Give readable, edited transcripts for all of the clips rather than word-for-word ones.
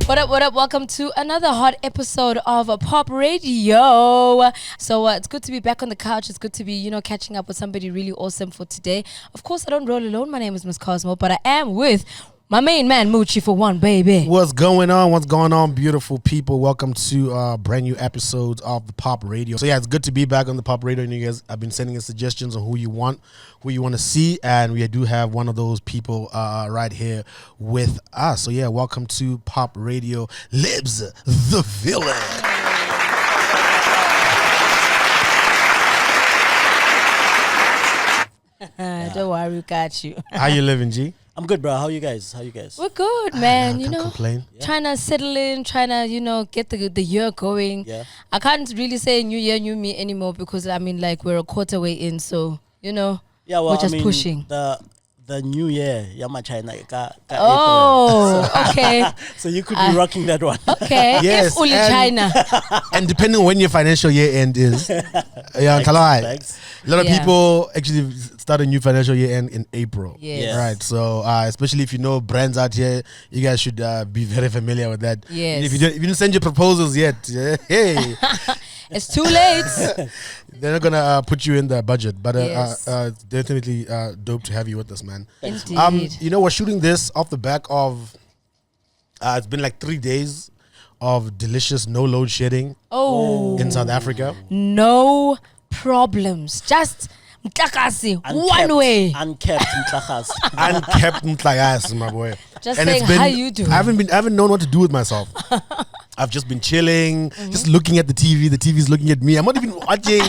What up, what up? Welcome to another hot episode of POPradio. So it's good to be back on the couch. It's good to be, catching up with somebody really awesome for today. Of course, I don't roll alone. My name is Miss Cosmo, but I am with my main man, Moochie, for one, baby. What's going on? What's going on, beautiful people? Welcome to brand new episodes of the POPradio. So yeah, it's good to be back on the POPradio. And you guys have been sending us suggestions on who you want to see, and we do have one of those people right here with us. So yeah, welcome to POPradio, Lebza The Villain. Don't worry, we got you. How you living, G? I'm good, bro. How you guys? We're good, man. I can't complain. Trying to settle in, trying to, get the year going. Yeah. I can't really say new year, new me anymore because, we're a quarter way in. So, Yeah, well, we're just pushing. The new year, Yama China. Oh, okay. So you could be rocking that one. Okay. Yes, if only China. And depending on when your financial year end is, yeah, Thanks. a lot of Yeah. people actually start a new financial year end in April. Yes. Right. So especially if you know brands out here, you guys should be very familiar with that. Yes. And if you didn't send your proposals yet, hey, It's too late. they're not gonna put you in the budget. But Yes. it's definitely dope to have you with us, man. Indeed. We're shooting this off the back of. It's been like 3 days of delicious no load shedding in South Africa. No problems. Just mtakasi, one way. Unkept mtlachas. Unkept mtlayas, my boy. Just And saying, it's been, how you doing? I haven't known what to do with myself. I've just been chilling, just looking at the TV. The TV's looking at me. I'm not even watching.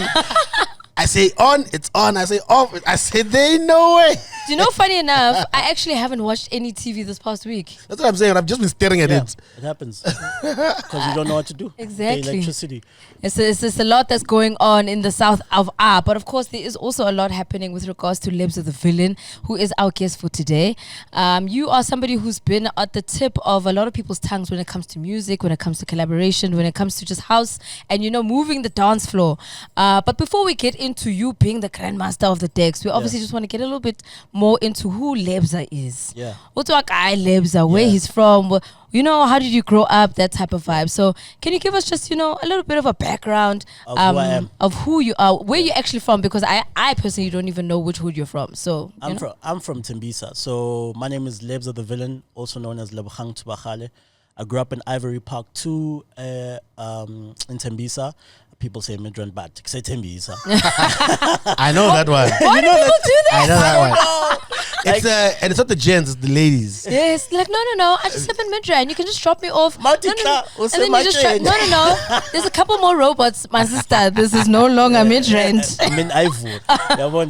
I say on, it's on. I say off, I say there ain't no way. Do you know, funny enough, I actually haven't watched any TV this past week. That's what I'm saying. I've just been staring at it. It happens because you don't know what to do. Exactly. The electricity. It's a lot that's going on in the south of R, but of course there is also a lot happening with regards to Lebza The Villain, who is our guest for today. You are somebody who's been at the tip of a lot of people's tongues when it comes to music, when it comes to collaboration, when it comes to just house and moving the dance floor. But before we get into you being the grandmaster of the decks, we obviously just want to get a little bit more into who Lebza is. Yeah. What's our guy Lebza, where he's from, how did you grow up, that type of vibe. So can you give us just, a little bit of a background Of who I am. of who you are, where you're actually from, because I personally don't even know which hood you're from. So I'm from Tembisa. So my name is Lebza The Villain, also known as Lebza Tembisa. I grew up in Ivory Park 2 in Tembisa. People say Midrand, but say Tembisa. I know that one. Why do people do that? I know that one. It's and it's not the gents, it's the ladies. Yes, like no. I just live in Midrand. You can just drop me off. No. And then you just no. There's a couple more robots, my sister. This is no longer Midrand. I'm in Ivory.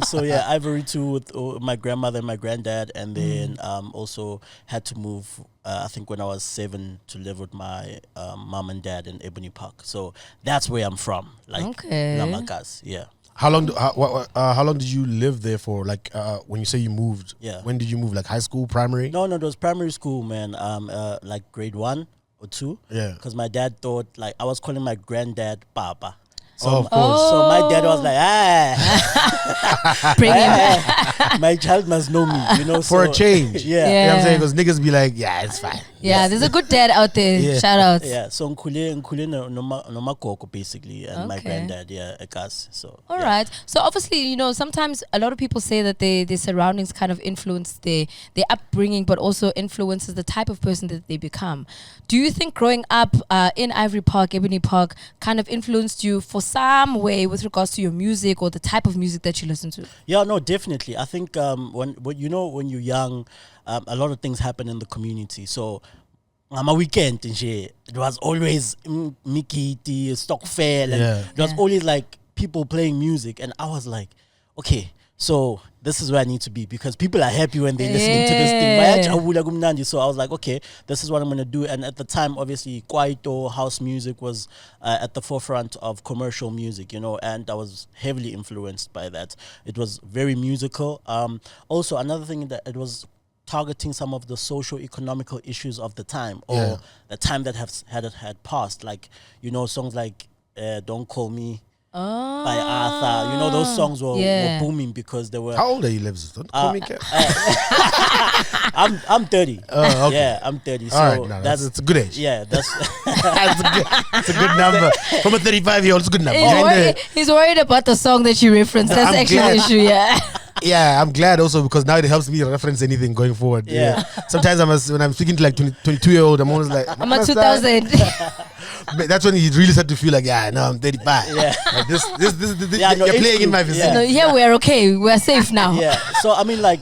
So yeah, Ivory 2 with my grandmother and my granddad, and then also had to move. I think when I was 7 to live with my mom and dad in Ebony Park. So that's where I'm from. Like Lamakas, yeah. How long did you live there for? Like when you say you moved, when did you move? Like high school, primary? No, it was primary school, man. Like grade 1 or 2. Yeah. Because my dad thought, like, I was calling my granddad Papa. So, of course. So my dad was like, Bring him back. my child must know me, For a change. Yeah. You know what I'm saying? Because niggas be like, yeah, it's fine. Yeah, there's a good dad out there. Yeah. Shout out. Yeah, so Nkule no koko basically, and my Okay. granddad, Ekas. So All right. So obviously, sometimes a lot of people say that their surroundings kind of influence their upbringing, but also influences the type of person that they become. Do you think growing up in Ivory Park, Ebony Park, kind of influenced you for some way with regards to your music or the type of music that you listen to? Yeah, no, definitely. I think when you're young, a lot of things happen in the community. So on my weekend and shit, it was always Mickey, stock fair, and it was always like people playing music, and I was like, okay, so this is where I need to be because people are happy when they're listening to this thing. So I was like, okay, this is what I'm going to do. And at the time, obviously, Kwaito, house music was at the forefront of commercial music, and I was heavily influenced by that. It was very musical. Also, another thing that it was targeting some of the socio-economical issues of the time or the time that had passed. Like, songs like Don't Call Me, by Arthur. You know, those songs were booming because they were. How old are you, Lebza? Don't call me cat. I'm 30. Okay. Yeah, I'm 30. So all right, that's a good age. Yeah, that's That's a good number. From a 35-year-old, it's a good number. He's worried about the song that you referenced. That's actually the issue, yeah. Yeah, I'm glad also because now it helps me reference anything going forward. Yeah. Sometimes when I'm speaking to like 22-year-old, I'm always like, I'm a 2000. That's when you really start to feel like, I'm 35. Yeah. Like this Yeah, no, you're age playing in my group, vicinity. No, here we're okay. We're safe now. yeah. So I mean, like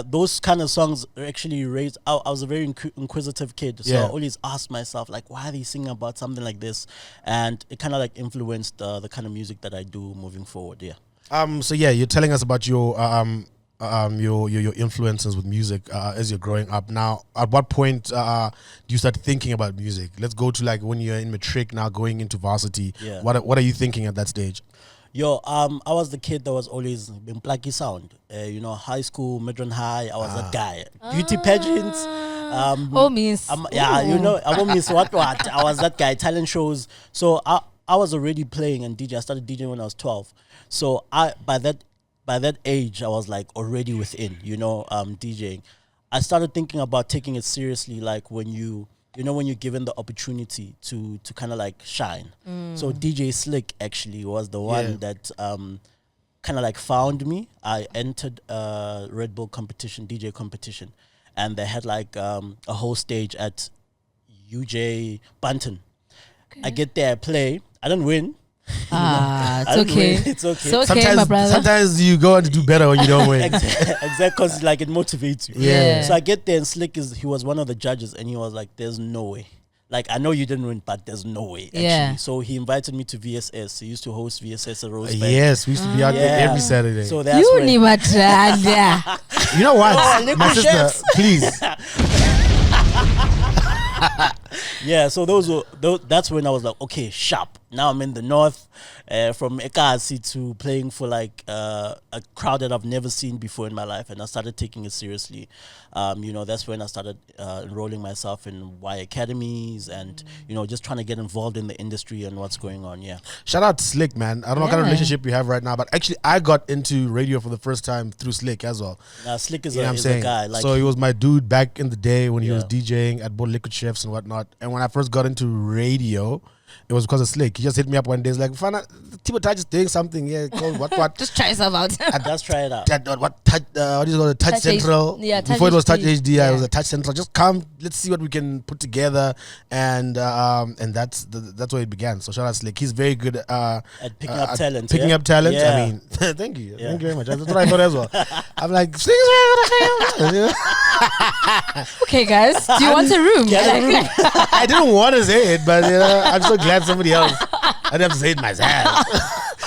those kind of songs actually raised. I was a very inquisitive kid, so I always asked myself like, why are they singing about something like this? And it kind of like influenced the kind of music that I do moving forward. Yeah. So yeah, you're telling us about your influences with music as you're growing up. Now, at what point do you start thinking about music? Let's go to like when you're in matric now, going into varsity. Yeah. What are you thinking at that stage? Yo, I was the kid that was always been plucky sound. You know, high school, mid-run high, I was that guy. Beauty pageants. Miss. You know, I won't miss what. I was that guy. Talent shows. So I was already playing and DJ. I started DJing when I was 12. So by that age, I was like already within, DJing. I started thinking about taking it seriously, like when when you're given the opportunity to kind of like shine. So DJ Slick actually was the one that kind of like found me. I entered a Red Bull competition, DJ competition, and they had like a whole stage at UJ Bunton. Okay. I get there, I play. I don't win. It's okay. It's okay. It's okay, my brother. Sometimes you go on to do better when you don't win. Exactly, because like it motivates you. Yeah. So I get there and Slick he was one of the judges and he was like, "There's no way. Like I know you didn't win, but there's no way." Actually. Yeah. So he invited me to VSS. He used to host VSS at Rosebank. Yes, we used to be out there every Saturday. So that's when, you know what, my sister, please. Yeah, so that's when I was like, okay, sharp. Now I'm in the north, from Ekasi to playing for like a crowd that I've never seen before in my life, and I started taking it seriously. That's when I started enrolling myself in Y academies and just trying to get involved in the industry and what's going on. Yeah. Shout out to Slick, man. I don't know what kind of relationship you have right now, but actually I got into radio for the first time through Slick as well. Slick is a guy. Like, so he was my dude back in the day when he was DJing at both Liquid Chefs and whatnot. And when I first got into radio, it was because of Slick. He just hit me up one day. He's like, "Fana, Timo Touch is doing something. Yeah, called what? Just try yourself out. Just try it out. What do you call it? Touch Central. Before it was Touch HD, it was a Touch Central. Just come. Let's see what we can put together." And that's where it began. So shout out Slick. He's very good at picking up talent. Picking up talent. Yeah. I mean, thank you. Yeah. Thank you very much. That's what I thought as well. I'm like, Slick is very good. Okay, guys, do you want a room? I didn't want to say it, but I'm so glad somebody else. I didn't have to say it myself.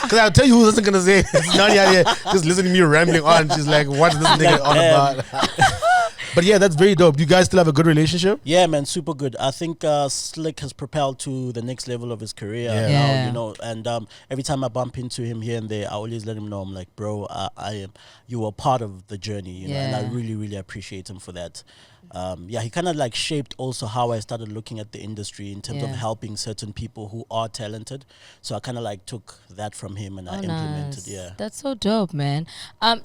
Because I'll tell you who isn't going to say it. It's Nadia here just listening to me rambling on. She's like, what's this nigga on about? But yeah, that's very dope. Do you guys still have a good relationship? Yeah, man, super good. I think Slick has propelled to the next level of his career now, and every time I bump into him here and there, I always let him know, I'm like, bro, you were part of the journey, and I really, really appreciate him for that. He kind of like shaped also how I started looking at the industry in terms of helping certain people who are talented. So I kind of like took that from him and I implemented. Nice. Yeah, that's so dope, man.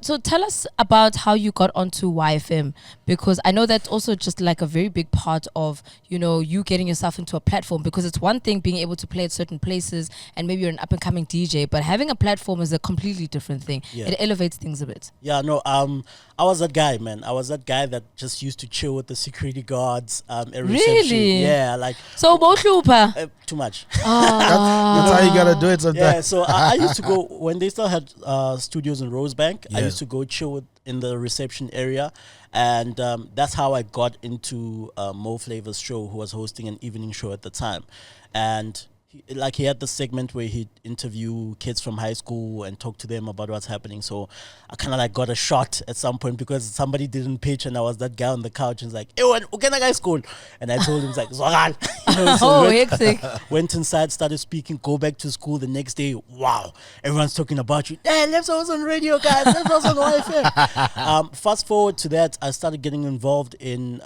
So tell us about how you got onto YFM, because I know that's also just like a very big part of you getting yourself into a platform, because it's one thing being able to play at certain places and maybe you're an up and coming DJ, but having a platform is a completely different thing. It elevates things a bit. I was that guy, man. I was that guy that just used to chill with the security guards at reception. Really? Yeah, like so too much. That's how you gotta do it sometimes. Yeah, so I used to go when they still had studios in Rosebank. I used to go chill in the reception area, and that's how I got into Mo Flavor's show, who was hosting an evening show at the time, and he had the segment where he'd interview kids from high school and talk to them about what's happening. So I kind of like got a shot at some point because somebody didn't pitch and I was that guy on the couch and was like, "Hey, when can I go school?" And I told him, like, "Zogal." Hectic. Went inside, started speaking, go back to school the next day. Wow, everyone's talking about you. Hey, Lebza was on radio, guys. Lebza was on YFM. Fast forward to that, I started getting involved in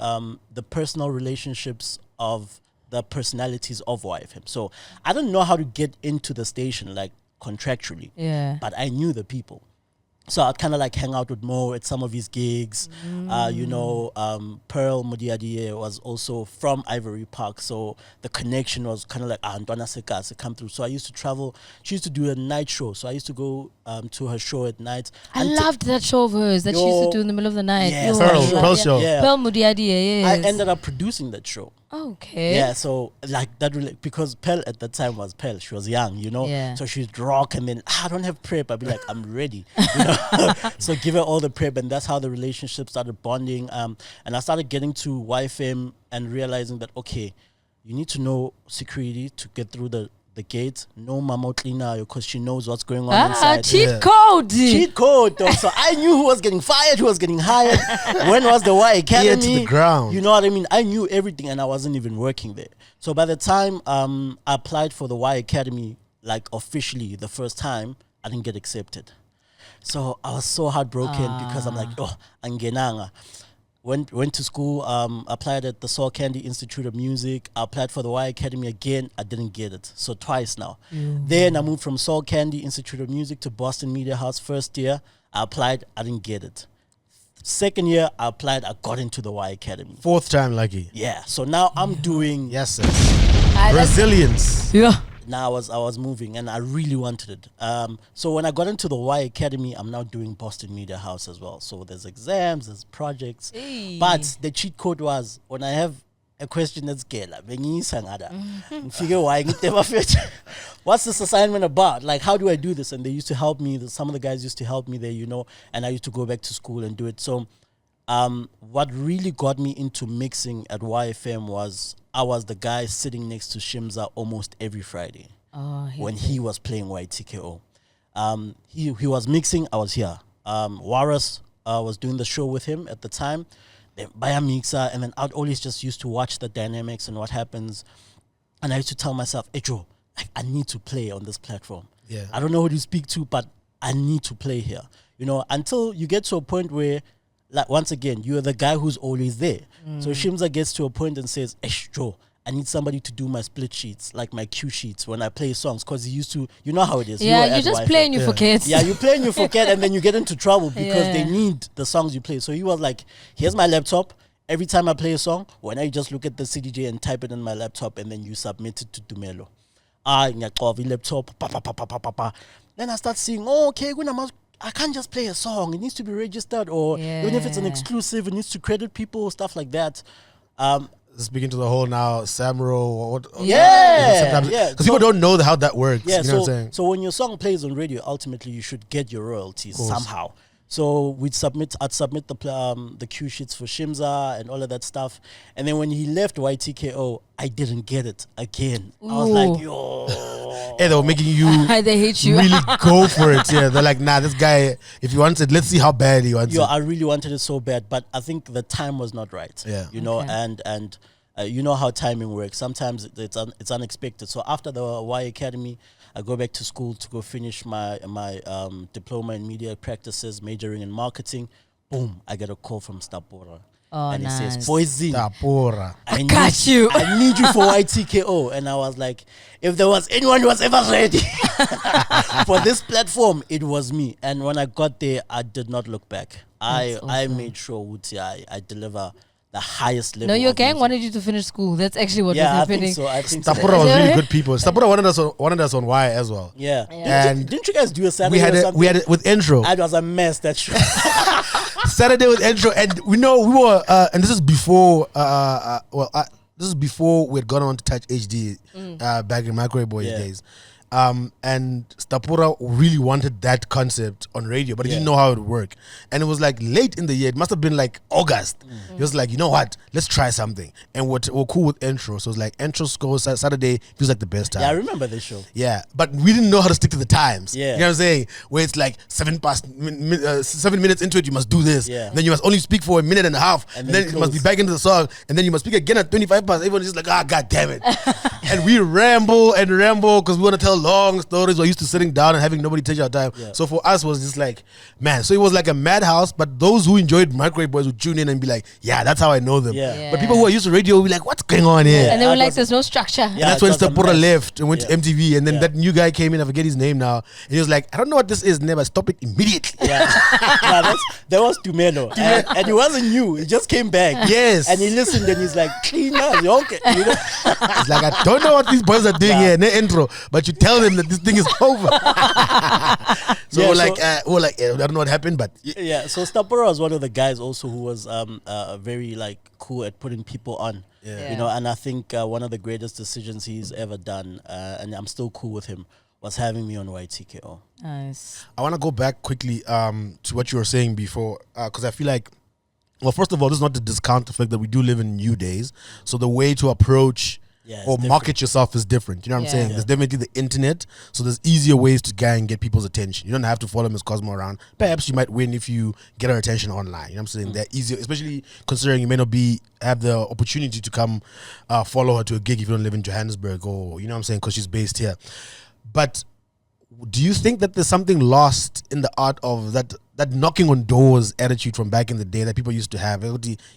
the personal relationships of the personalities of YFM. So I don't know how to get into the station, like contractually. Yeah. But I knew the people. So I'd kind of like hang out with Mo at some of his gigs. Pearl Mudiadie was also from Ivory Park. So the connection was kind of like, Antwana Seka to come through. So I used to travel. She used to do a night show. So I used to go to her show at night. I loved that show of hers that she used to do in the middle of the night. Yes, Pearl show. Yeah. Pearl Mudiadie, yes. I ended up producing that show. Okay. Yeah, so like that because Pearl at that time was Pearl. She was young, you know. Yeah. So she'd rock, and then I don't have prep. I'd be like, I'm ready. You know? So give her all the prep, and that's how the relationship started bonding. And I started getting to YFM and realizing that okay, you need to know security to get through the gate. No Mama Cleaner because she knows what's going on inside. Cheat code. Cheat code, though. So I knew who was getting fired, who was getting hired, when was the Y Academy. Ear to the ground. You know what I mean? I knew everything and I wasn't even working there. So by the time I applied for the Y Academy, like officially the first time, I didn't get accepted. So I was so heartbroken because I'm like, oh, angenanga. Went to school, applied at the Soul Candy Institute of Music. I applied for the Y Academy again. I didn't get it. So twice now. Then I moved from Soul Candy Institute of Music to Boston Media House. First year, I applied. I didn't get it. Second year, I applied. I got into the Y Academy. Fourth time lucky. Yeah. So now I'm doing... Yes, sir. Resilience. Yeah. Now I was moving and I really wanted it. So when I got into the Y Academy, I'm now doing Boston Media House as well. So there's exams, there's projects. Hey. But the cheat code was when I have a question that's gala, what's this assignment about? Like, how do I do this? And they used to help me. Some of the guys used to help me there, you know, and I used to go back to school and do it. So what really got me into mixing at YFM was I was the guy sitting next to Shimza almost every Friday when he was playing YTKO. He was mixing, I was here. Waras was doing the show with him at the time. Then by a mixer, and then I'd always just used to watch the dynamics and what happens. And I used to tell myself, hey Joe, I need to play on this platform. Yeah. I don't know who to speak to, but I need to play here. You know, until you get to a point where, like, once again, you're the guy who's always there. So Shimza gets to a point and says, Joe, I need somebody to do my split sheets, like my cue sheets when I play songs. Because he used to, you know how it is. Yeah, you just play and you forget. Yeah, you play and you forget, and then you get into trouble because they need the songs you play. So he was like, here's my laptop. Every time I play a song, when I just look at the CDJ and type it in my laptop, and then you submit it to Dumelo. Laptop, Then I start seeing, okay, I can't just play a song. It needs to be registered, or even if it's an exclusive, it needs to credit people, stuff like that. Speaking to the whole now, Samro, Because people don't know how that works. Yeah, you know what I'm saying? So when your song plays on radio, ultimately you should get your royalties somehow. So I'd submit the cue sheets for Shimza and all of that stuff. And then when he left YTKO, I didn't get it again. I was like, yo. Hey, they were making you they hate you. really go for it. Yeah, they're like, nah, this guy, if he wants it, let's see how bad he wants it. I really wanted it so bad, but I think the time was not right. Yeah. You know, and you know how timing works. Sometimes it's unexpected. So after the Y Academy, I go back to school to go finish my diploma in media practices, majoring in marketing. Boom, I get a call from Stapora. And nice. it says, Poison, Stapora. I got you. I need you for YTKO. And I was like, if there was anyone who was ever ready for this platform, it was me. And when I got there, I did not look back. I made sure I deliver the highest level. No, your of gang music. wanted you to finish school. That's actually what was happening. I think so. Stapora was really good people. Stapora wanted us on Y as well. Yeah. And didn't you guys do a Saturday we had it with intro. It was a mess, that show. Saturday with intro, and we were and this is before this is before we had gone on to Touch HD back in Microwave Boys days. And Stapora really wanted that concept on radio, but he didn't know how it would work. And it was like late in the year, it must have been like August. He was like, you know what, let's try something. And we're cool with intro. So it was like intro scores Saturday feels like the best time. Yeah, I remember this show. Yeah, but we didn't know how to stick to the times. Yeah. You know what I'm saying? Where it's like 7 minutes into it, you must do this. Yeah. Then you must only speak for a minute and a half. And then you must be back into the song. And then you must speak again at 25 past. Everyone's just like, God damn it. And we ramble because we want to tell long stories. We're used to sitting down and having nobody take our time. Yeah. So for us, it was just like, man. So it was like a madhouse. But those who enjoyed Microwave Boys would tune in and be like, yeah, that's how I know them. Yeah. But people who are used to radio will be like, what's going on here? And they were That like, was- there's no structure. Yeah. That's when it was a Stapura mess. left and went to Yeah. MTV. And then Yeah. that new guy came in. I forget his name now. And he was like, I don't know what this is. Never stop it immediately. Yeah, that was Tumelo, and he wasn't new. He just came back. Yes. and he listened, and he's like, "Clean up, okay." You know? It's like, I don't know what these boys are doing here in the intro, but you tell them that this thing is over. So Yeah, we're like, I don't know what happened, but Yeah. So Stapura was one of the guys also who was very like cool at putting people on. Yeah. You know, and I think one of the greatest decisions he's ever done, and I'm still cool with him, was having me on YTKO. Nice. I want to go back quickly to what you were saying before, because I feel like, well, first of all, this is not to discount the fact that we do live in new days. So the way to approach Yeah, it's or different. market yourself is different. You know what I'm Yeah. saying? Yeah. There's definitely the internet. So there's easier ways to get people's attention. You don't have to follow Miss Cosmo around. Perhaps you might win if you get her attention online. You know what I'm saying? They're easier, especially considering you may not have the opportunity to come follow her to a gig if you don't live in Johannesburg, or, you know what I'm saying, because she's based here. But do you think that there's something lost in the art of that knocking on doors attitude from back in the day that people used to have?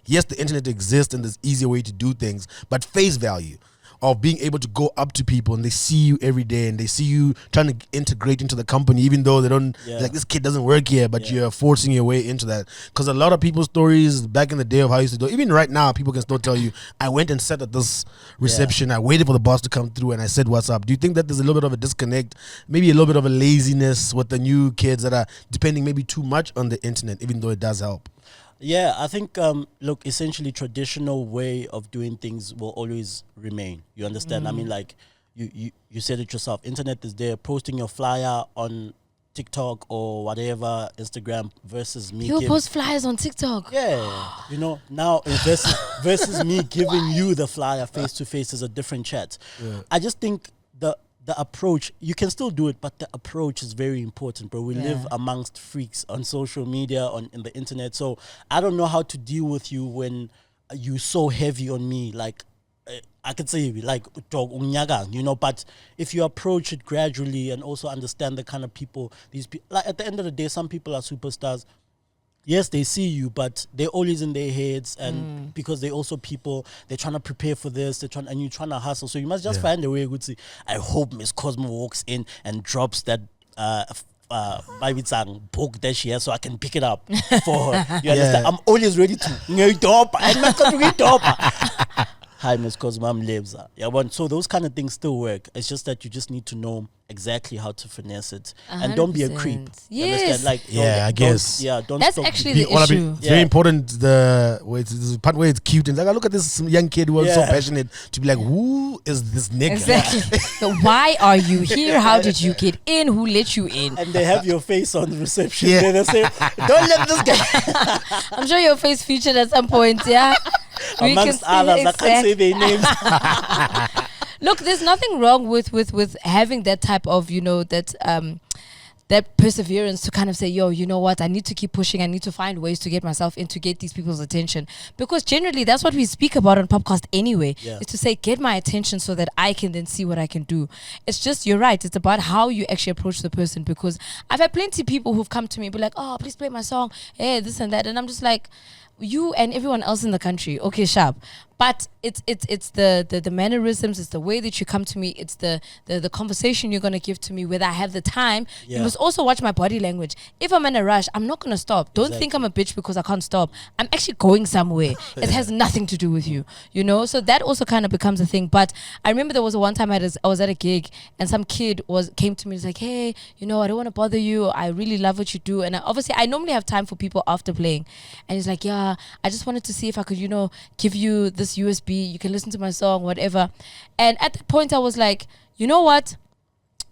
Yes, the internet exists and there's easier way to do things, but face value of being able to go up to people and they see you every day and they see you trying to integrate into the company, even though they don't, Yeah. like, this kid doesn't work here, but Yeah. you're forcing your way into that. Because a lot of people's stories back in the day of how I used to do, even right now, people can still tell you, I went and sat at this reception, I waited for the boss to come through and I said, what's up? Do you think that there's a little bit of a disconnect, maybe a little bit of a laziness with the new kids that are depending maybe too much on the internet, even though it does help? Yeah, I think look, essentially traditional way of doing things will always remain. You understand? I mean, like you said it yourself. Internet is there. Posting your flyer on TikTok or whatever, Instagram, versus me. People post flyers on TikTok. Yeah, you know, now versus me giving you the flyer face to face is a different chat. Yeah. I just think the approach, you can still do it, but the approach is very important, bro. We live amongst freaks on social media, in the internet. So I don't know how to deal with you when you so heavy on me. Like, I could say, like, dog unyaga, you know, but if you approach it gradually and also understand the kind of people these people, like, at the end of the day, some people are superstars. Yes, they see you, but they're always in their heads, and because they're also people, they're trying to prepare for this, and you're trying to hustle. So you must just find a way to say, I hope Miss Cosmo walks in and drops that book that she has so I can pick it up for her. You understand? I'm always ready to I'm not going to read. Hi, Miss Cosmo, I'm Lebza. Yeah, but so those kind of things still work. It's just that you just need to know exactly how to finesse it, and don't be a creep. 100%. You Yes. understand? Like, Yeah, I guess. don't. That's stop actually people. the Well, I issue. mean, it's very important. There's a part where it's cute and like, look at this young kid who was so Yeah. passionate to be like, who is this nigga? Exactly. So why are you here? How did you get in? Who let you in? And they have your face on the reception. Yeah. Then they say, "Don't let this guy." I'm sure your face featured at some point, yeah? We can Amongst see others, I can't say their names. Look, there's nothing wrong with having that type of, you know, that perseverance to kind of say, yo, you know what, I need to keep pushing. I need to find ways to get myself in, to get these people's attention. Because generally, that's what we speak about on POPcast anyway, Yeah. is to say, get my attention so that I can then see what I can do. It's just, you're right, it's about how you actually approach the person. Because I've had plenty of people who've come to me and be like, oh, please play my song, hey, this and that. And I'm just like, you and everyone else in the country, okay, sharp. But it's the mannerisms, it's the way that you come to me, it's the conversation you're gonna give to me, whether I have the time. Yeah. You must also watch my body language. If I'm in a rush, I'm not gonna stop. Don't Exactly. think I'm a bitch because I can't stop. I'm actually going somewhere. It has nothing to do with you, you know. So that also kind of becomes a thing. But I remember there was one time I was at a gig and some kid came to me and was like, hey, you know, I don't want to bother you. I really love what you do. And I normally have time for people after playing. And he's like, yeah, I just wanted to see if I could, you know, give you this USB. You can listen to my song, whatever. And at that point, I was like, you know what?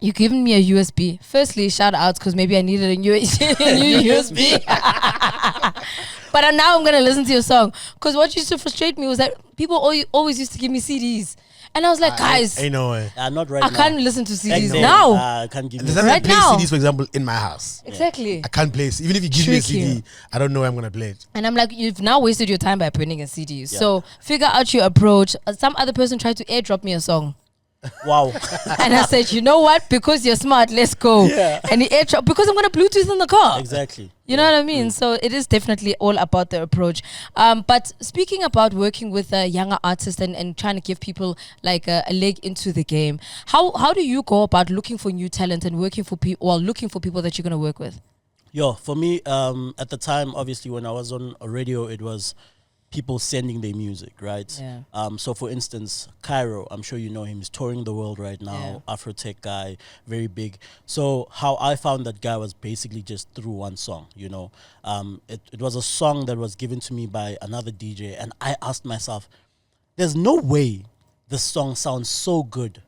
You're giving me a USB. Firstly, shout out because maybe I needed a new USB. But now I'm going to listen to your song. Because what used to frustrate me was that people always used to give me CDs. And I was like, guys, Ain't no way. Not right I now. can't listen to CDs Back then, now. I can't give you. Does that Right play now. CDs, for example, in my house? Exactly. I can't play. Even if you give me a Tricky. CD, I don't know where I'm gonna play it. And I'm like, you've now wasted your time by printing a CD. So figure out your approach. Some other person tried to airdrop me a song. Wow. And I said, you know what? Because you're smart, let's go. Yeah. And he airdrop because I'm gonna Bluetooth in the car. Exactly. You know what I mean? So it is definitely all about the approach. But speaking about working with a younger artist and trying to give people like a leg into the game, how do you go about looking for new talent and working for people or looking for people that you're gonna work with? Yo, for me, at the time, obviously, when I was on a radio, it was people sending their music, right? Yeah. So, for instance, Cairo, I'm sure you know him. He's touring the world right now. Yeah. Afrotech guy, very big. So, how I found that guy was basically just through one song. It was a song that was given to me by another DJ, and I asked myself, "There's no way this song sounds so good,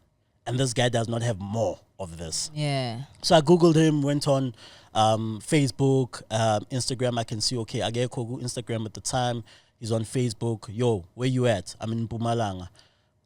and this guy does not have more of this." Yeah. So I googled him, went on Facebook, Instagram. I can see, okay, I get Kogu Instagram at the time. He's on Facebook. Yo, where you at? I'm in Mpumalanga.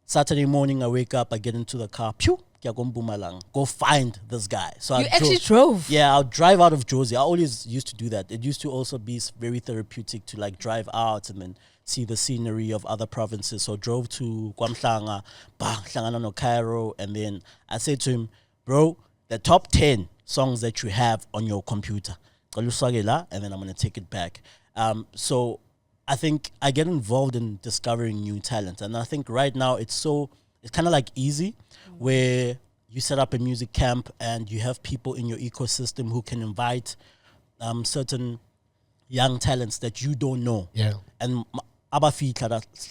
Saturday morning, I wake up, I get into the car. Pew, go Mpumalanga. Go find this guy. So You actually drove? Yeah, I'll drive out of Jozi. I always used to do that. It used to also be very therapeutic to like drive out and then see the scenery of other provinces. So drove to KwaMhlanga, Hlangana no Cairo, and then I said to him, bro, the top 10 songs that you have on your computer, and then I'm going to take it back. So I think I get involved in discovering new talent. And I think right now it's kind of like easy where you set up a music camp and you have people in your ecosystem who can invite certain young talents that you don't know. Yeah. And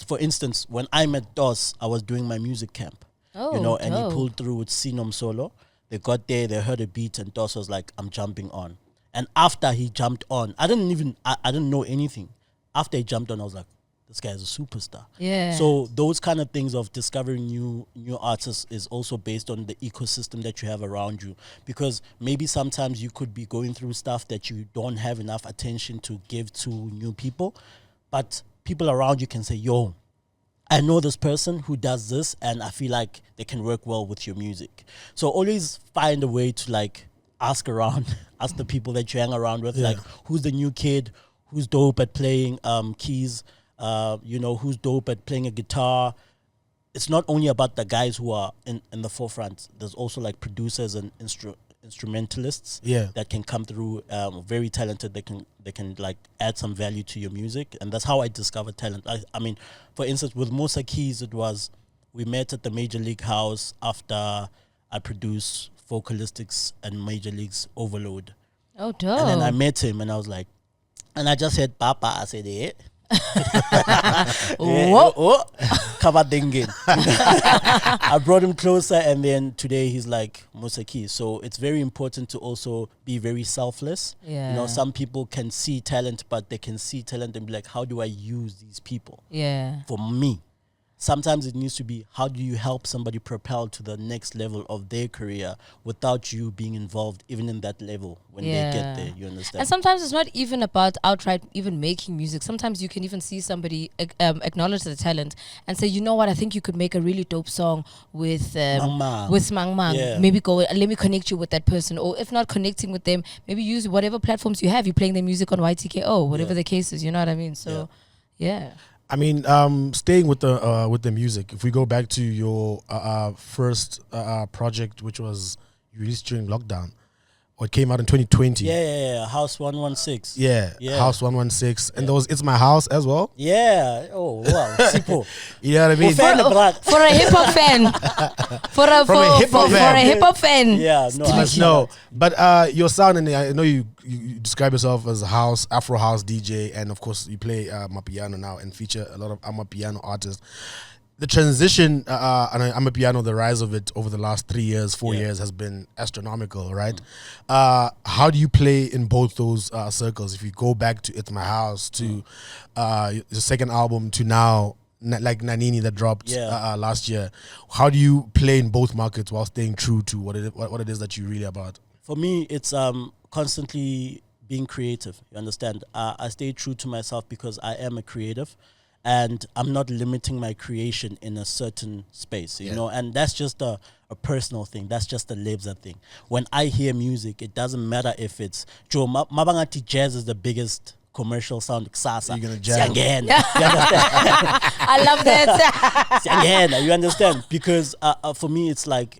for instance, when I met DOS, I was doing my music camp. Oh, And he dope. pulled through with Sinom Solo. They got there, they heard a beat, and DOS was like, I'm jumping on. And after he jumped on, I didn't know anything. After he jumped on, I was like, this guy is a superstar. Yeah. So those kind of things of discovering new artists is also based on the ecosystem that you have around you. Because maybe sometimes you could be going through stuff that you don't have enough attention to give to new people. But people around you can say, yo, I know this person who does this and I feel like they can work well with your music. So always find a way to like ask around, ask the people that you hang around with, like who's the new kid, who's dope at playing keys, who's dope at playing a guitar. It's not only about the guys who are in the forefront. There's also like producers and instrumentalists that can come through, very talented. They can like add some value to your music, and that's how I discovered talent. I mean, for instance, with Musa Keys, we met at the Major League House after I produced Vocalistics and Major League's Overload. Oh, dope. And then I met him, and I was like, and I just said, Papa, I said, yeah. I brought him closer, and then today he's like Musa Keys. So it's very important to also be very selfless. Yeah. Some people can see talent, but they can see talent and be like, how do I use these people? Yeah. For me, sometimes it needs to be, how do you help somebody propel to the next level of their career without you being involved even in that level when they get there, you understand? And sometimes it's not even about outright even making music. Sometimes you can even see somebody acknowledge the talent and say, you know what, I think you could make a really dope song with Mang Mang. Yeah. Maybe let me connect you with that person. Or if not connecting with them, maybe use whatever platforms you have. You're playing their music on YTKO, whatever the case is, you know what I mean? So, yeah. I mean, staying with the music, if we go back to your first project, which was you released during lockdown, or it came out in 2020. Yeah. House 116. Yeah, House 116. And there was It's My House as well. Yeah. Oh, wow. Sipo. You know what I mean? For a hip hop fan. For a hip hop fan. Yeah, No. But your sound, and I know you describe yourself as a house, Afro house DJ, and of course you play Amapiano now and feature a lot of Amapiano artists. The transition, and Amapiano, the rise of it over the last 3 years, 4 years has been astronomical, right? How do you play in both those circles? If you go back to It's My House, to the second album, to now, like Nanini that dropped last year, how do you play in both markets while staying true to what it is that you're really about? For me, it's constantly being creative, you understand? I stay true to myself because I am a creative. And I'm not limiting my creation in a certain space, you know, and that's just a personal thing. That's just a Lebza thing. When I hear music, it doesn't matter if it's Joe Mabangati jazz is the biggest commercial sound kusasa. You're gonna jam. Siyangena. You understand? I love that. Siyangena, you understand? Because for me, it's like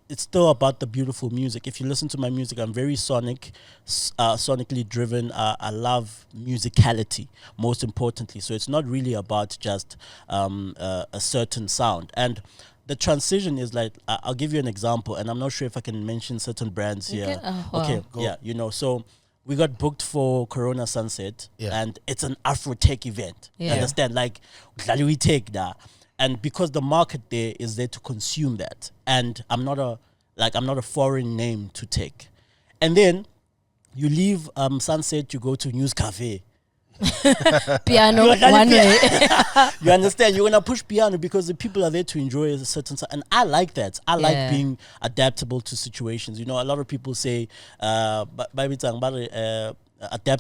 it's still about the beautiful music. If you listen to my music, I'm very sonically driven. I love musicality, most importantly. So it's not really about just a certain sound. And the transition is like, I'll give you an example, and I'm not sure if I can mention certain brands here. Okay, yeah, you know, so we got booked for Corona Sunset, and it's an Afro tech event. You understand? Like, we take that. And because the market there is there to consume that, and I'm not a foreign name to take. And then you leave Sunset, you go to News Cafe. Piano one way. You understand? You're gonna push piano because the people are there to enjoy a certain and I like that. I like being adaptable to situations. You know, a lot of people say adapt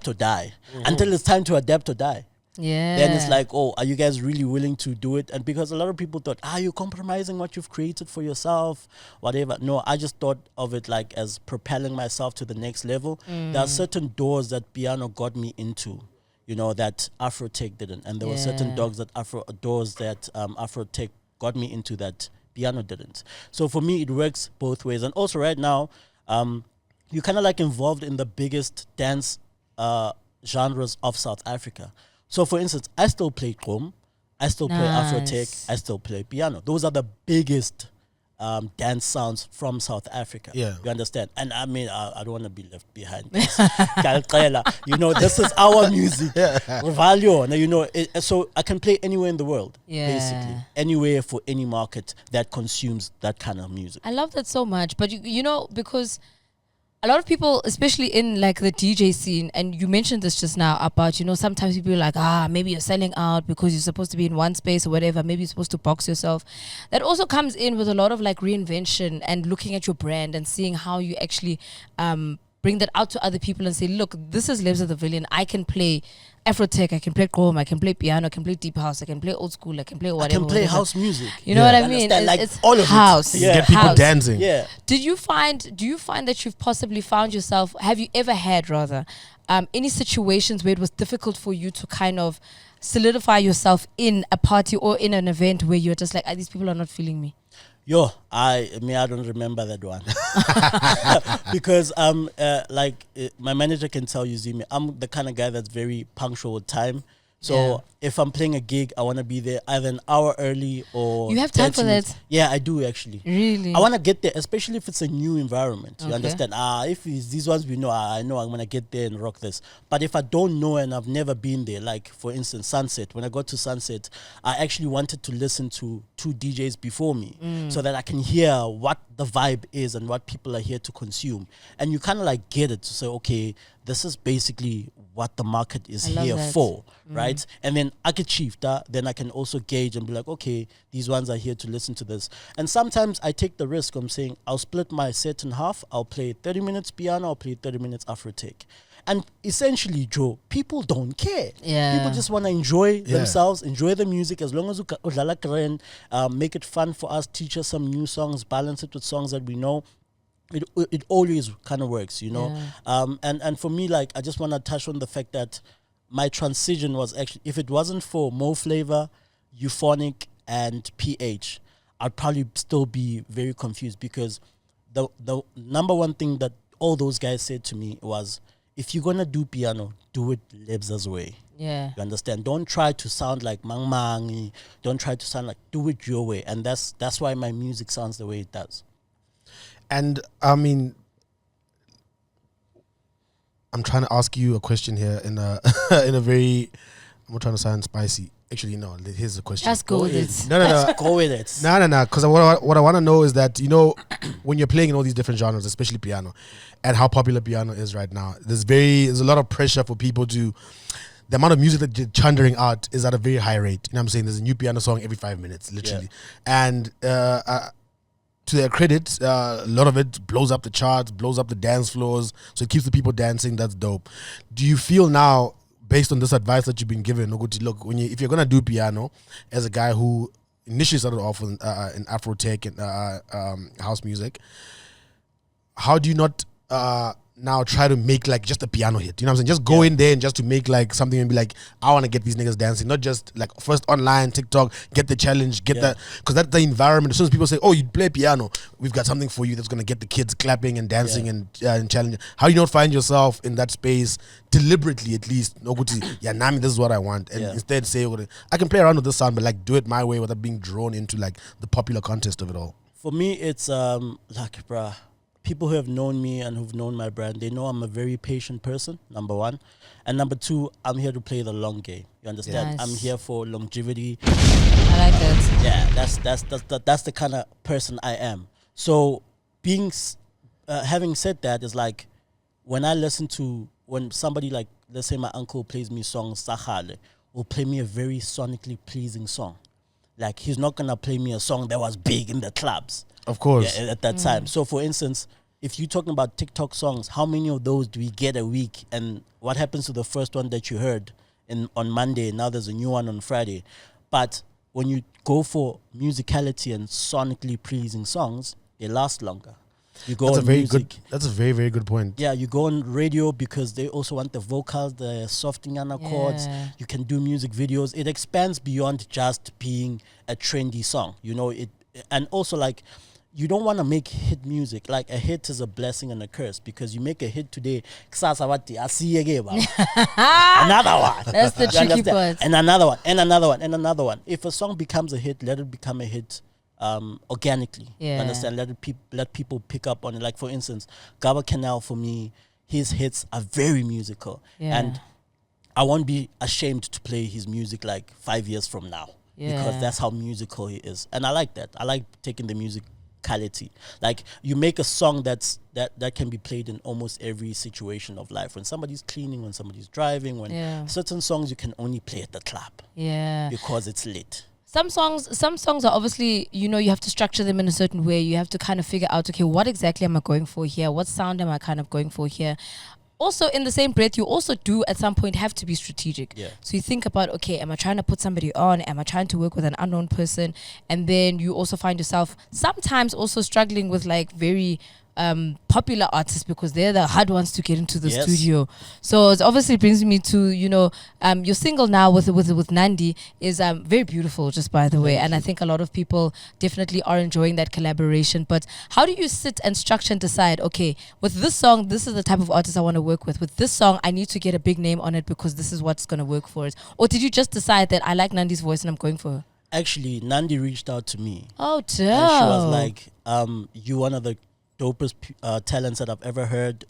or die. Until it's time to adapt or die. Yeah. Then it's like, oh, are you guys really willing to do it? And because a lot of people thought, you're compromising what you've created for yourself, whatever. No, I just thought of it like as propelling myself to the next level. There are certain doors that piano got me into, you know, that Afro-tech didn't. And there were certain doors that Afro-tech got me into that piano didn't. So for me, it works both ways. And also right now, you're kind of like involved in the biggest dance genres of South Africa. So for instance, I still play Krom, I still play Afro-tech, I still play piano. Those are the biggest dance sounds from South Africa. Yeah. You understand? And I mean, I don't want to be left behind. You know, this is our music. Now, you know, so I can play anywhere in the world, basically. Anywhere for any market that consumes that kind of music. I love that so much. But, you know, because a lot of people, especially in like the DJ scene, and you mentioned this just now about, you know, sometimes people are like, maybe you're selling out because you're supposed to be in one space or whatever. Maybe you're supposed to box yourself. That also comes in with a lot of like reinvention and looking at your brand and seeing how you actually bring that out to other people and say, look, this is Lebza the Villain. I can play Afro-tech, I can play Chrome, I can play piano, I can play deep house, I can play old school, I can play whatever. I can play house music. You know what I mean? Like it's all of house. it. You get people dancing. Yeah. Do you find that you've possibly found yourself, have you ever had rather, any situations where it was difficult for you to kind of solidify yourself in a party or in an event where you're just like, these people are not feeling me? Yo, I don't remember that one. Because my manager can tell you, Zimi, I'm the kind of guy that's very punctual with time. So if I'm playing a gig, I want to be there either an hour early or... You have time for minutes. that? Yeah, I do actually. Really? I want to get there, especially if it's a new environment. You understand? If it's these ones we know, I know I'm going to get there and rock this. But if I don't know and I've never been there, like for instance, Sunset, when I got to Sunset, I actually wanted to listen to 2 DJs before me so that I can hear what the vibe is and what people are here to consume. And you kind of like get it to say, okay, this is basically what the market is here for, right? And then I can achieve that. Then I can also gauge and be like, okay, these ones are here to listen to this. And sometimes I take the risk of saying, I'll split my set in half. I'll play 30 minutes piano, I'll play 30 minutes Afro-tech. And essentially, Joe, people don't care. People just want to enjoy themselves, enjoy the music, as long as you make it fun for us, teach us some new songs, balance it with songs that we know. It always kind of works, you know. And for me, like, I just want to touch on the fact that my transition was actually, if it wasn't for Mo Flavor, Euphonic, and PH, I'd probably still be very confused, because the number one thing that all those guys said to me was, if you're gonna do piano, do it Lebza's way. Yeah. You understand? Don't try to sound like Mang Mangi. Don't try to sound like, do it your way. And that's why my music sounds the way it does. And I mean, I'm trying to ask you a question here in a in a very, I'm not trying to sound spicy. Actually, no, here's the question. Just go with it. No. Go with it. No. Because what I want to know is that, you know, when you're playing in all these different genres, especially piano, and how popular piano is right now, there's a lot of pressure for people to, the amount of music that you're churning out is at a very high rate. You know what I'm saying? There's a new piano song every 5 minutes, literally. And to their credit, a lot of it blows up the charts, blows up the dance floors, so it keeps the people dancing. That's dope. Do you feel now, based on this advice that you've been given, look, if you're gonna do piano, as a guy who initially started off in Afro-tech and house music, how do you not now try to make like just a piano hit. You know what I'm saying? Just go in there and just to make like something and be like, I want to get these niggas dancing. Not just like first online, TikTok, get the challenge, get that. Because that's the environment. As soon as people say, oh, you play piano, we've got something for you that's going to get the kids clapping and dancing and challenging. How you don't find yourself in that space deliberately, at least, no good to, yeah, Nami, this is what I want. And instead say, I can play around with this sound, but like do it my way without being drawn into like the popular contest of it all. For me, it's like, bruh, people who have known me and who've known my brand, they know I'm a very patient person, number one. And number two, I'm here to play the long game. You understand? Yes. I'm here for longevity. I like that. Yeah, that's the kind of person I am. So having said that, is like when I listen to, when somebody like, let's say my uncle plays me songs, Sahale, will play me a very sonically pleasing song. Like he's not going to play me a song that was big in the clubs. Of course. At that time. So for instance, if you're talking about TikTok songs, how many of those do we get a week? And what happens to the first one that you heard on Monday? Now there's a new one on Friday. But when you go for musicality and sonically pleasing songs, they last longer. You go that's on a very music. good. That's a very, very good point. Yeah, you go on radio because they also want the vocals, the softening chords. You can do music videos. It expands beyond just being a trendy song. You know it, and also like, you don't want to make hit music. Like a hit is a blessing and a curse because you make a hit today. Another one. That's the tricky part. And another one, and another one, and another one. If a song becomes a hit, let it become a hit organically. You understand? Let people pick up on it. Like for instance, Gaba Canal, for me, his hits are very musical. And I won't be ashamed to play his music like 5 years from now. Because that's how musical he is. And I like that. I like taking the musicality. Like you make a song that can be played in almost every situation of life. When somebody's cleaning, when somebody's driving, when certain songs you can only play at the club. Because it's lit. Some songs are obviously, you have to structure them in a certain way. You have to kind of figure out, okay, what exactly am I going for here? What sound am I kind of going for here? Also, in the same breath, you also do at some point have to be strategic. So you think about, okay, am I trying to put somebody on? Am I trying to work with an unknown person? And then you also find yourself sometimes also struggling with like very popular artists because they're the hard ones to get into the studio. So it obviously brings me to, your single now with Nandi is very beautiful, just by the way. And I think a lot of people definitely are enjoying that collaboration. But how do you sit and structure and decide, okay, with this song, this is the type of artist I want to work with. With this song, I need to get a big name on it because this is what's going to work for it. Or did you just decide that I like Nandi's voice and I'm going for her? Actually, Nandi reached out to me. Oh, damn. And she was like, you one of the dopest talents that I've ever heard,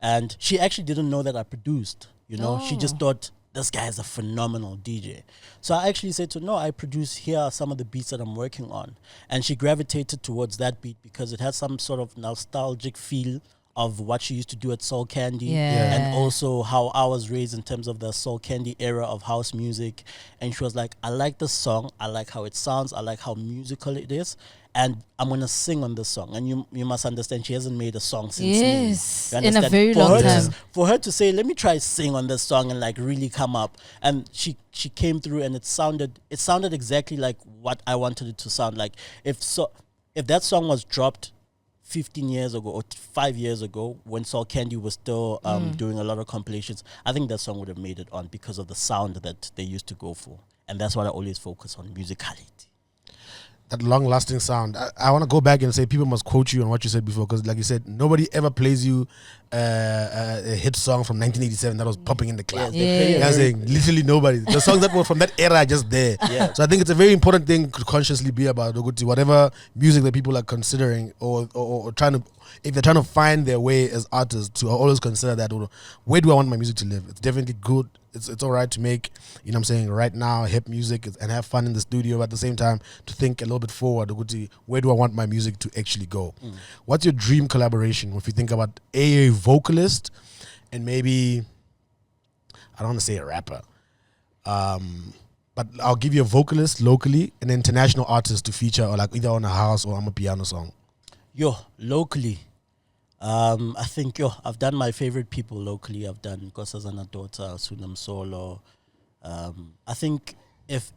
and she actually didn't know that I produced. She just thought this guy is a phenomenal DJ. So I actually said to her, no, I produce. Here are some of the beats that I'm working on, and she gravitated towards that beat because it has some sort of nostalgic feel of what she used to do at Soul Candy, and also how I was raised in terms of the Soul Candy era of house music. And she was like, I like this song, I like how it sounds, I like how musical it is, and I'm gonna sing on this song. And you must understand, she hasn't made a song since in a very long time. For her to say, let me try sing on this song and like really come up, and she came through, and it sounded exactly like what I wanted it to sound like. If that song was dropped 15 years ago or 5 years ago when Soul Candy was still doing a lot of compilations, I think that song would have made it on because of the sound that they used to go for. And that's what I always focus on, musicality. That long-lasting sound. I want to go back and say people must quote you on what you said before, because like you said, nobody ever plays you a hit song from 1987 that was popping in the club. I'm saying literally nobody. The songs that were from that era are just there. So I think it's a very important thing to consciously be about whatever music that people are considering or trying to, if they're trying to find their way as artists, to always consider that, where do I want my music to live? It's definitely good. It's all right to make, right now, hip music and have fun in the studio, but at the same time to think a little bit forward. Where do I want my music to actually go? What's your dream collaboration if you think about a vocalist and maybe, I don't want to say a rapper, but I'll give you a vocalist locally and an international artist to feature, or like either on a house or on a piano song? Locally. I think I've done my favorite people locally. I've done Nkosazana Daughter, Sunam Solo. I think if